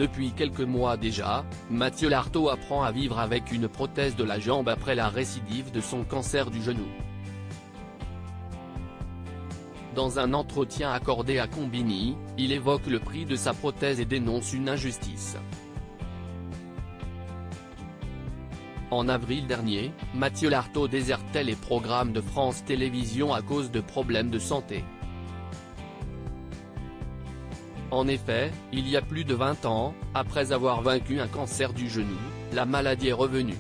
Depuis quelques mois déjà, Mathieu Lartaud apprend à vivre avec une prothèse de la jambe après la récidive de son cancer du genou. Dans un entretien accordé à Combini, il évoque le prix de sa prothèse et dénonce une injustice. En avril dernier, Mathieu Lartaud désertait les programmes de France Télévisions à cause de problèmes de santé. En effet, il y a plus de 20 ans, après avoir vaincu un cancer du genou, la maladie est revenue.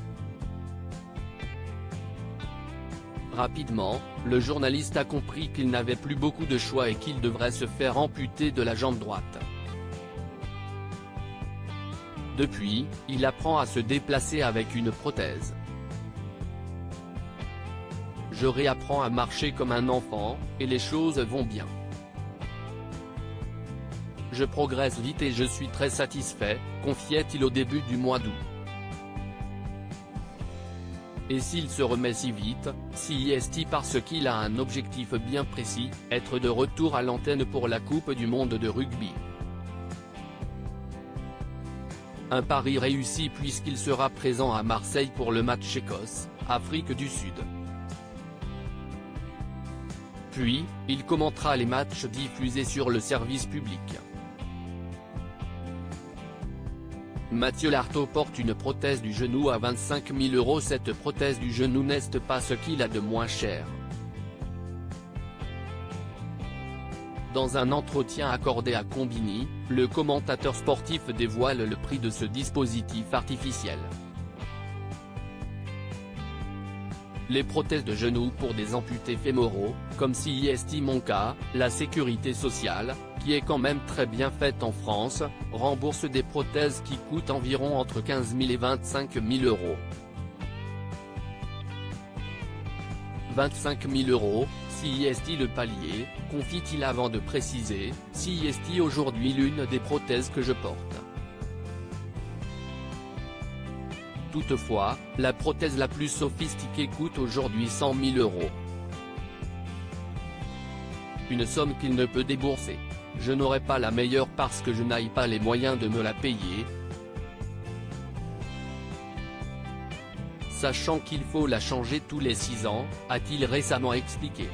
Rapidement, le journaliste a compris qu'il n'avait plus beaucoup de choix et qu'il devrait se faire amputer de la jambe droite. Depuis, il apprend à se déplacer avec une prothèse. Je réapprends à marcher comme un enfant, et les choses vont bien. Je progresse vite et je suis très satisfait, confiait-il au début du mois d'août. Et s'il se remet si vite, si est-il parce qu'il a un objectif bien précis, être de retour à l'antenne pour la Coupe du monde de rugby. Un pari réussi puisqu'il sera présent à Marseille pour le match Écosse-Afrique du Sud. Puis, il commentera les matchs diffusés sur le service public. Mathieu Lartaud porte une prothèse du genou à 25 000 €. Cette prothèse du genou n'est pas ce qu'il a de moins cher. Dans un entretien accordé à Combini, le commentateur sportif dévoile le prix de ce dispositif artificiel. Les prothèses de genoux pour des amputés fémoraux, comme si est mon cas, la sécurité sociale, qui est quand même très bien faite en France, rembourse des prothèses qui coûtent environ entre 15 000 et 25 000 €. 25 000 €, si est le palier, confie-t-il avant de préciser, si est aujourd'hui l'une des prothèses que je porte. Toutefois, la prothèse la plus sophistiquée coûte aujourd'hui 100 000 €. Une somme qu'il ne peut débourser. Je n'aurai pas la meilleure parce que je n'ai pas les moyens de me la payer. Sachant qu'il faut la changer tous les 6 ans, a-t-il récemment expliqué.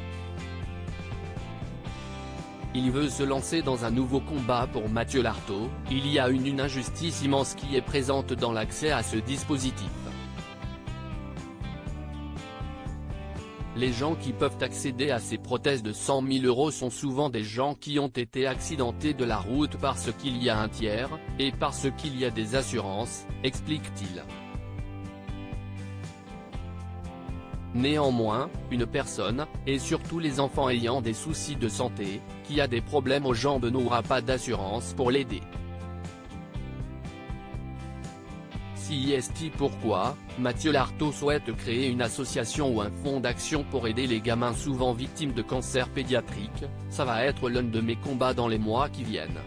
Il veut se lancer dans un nouveau combat pour Mathieu Lartaud, il y a une injustice immense qui est présente dans l'accès à ce dispositif. Les gens qui peuvent accéder à ces prothèses de 100 000 € sont souvent des gens qui ont été accidentés de la route parce qu'il y a un tiers, et parce qu'il y a des assurances, explique-t-il. Néanmoins, une personne, et surtout les enfants ayant des soucis de santé, qui a des problèmes aux jambes n'aura pas d'assurance pour l'aider. Si est pourquoi, Mathieu Lartaud souhaite créer une association ou un fonds d'action pour aider les gamins souvent victimes de cancer pédiatrique, ça va être l'un de mes combats dans les mois qui viennent.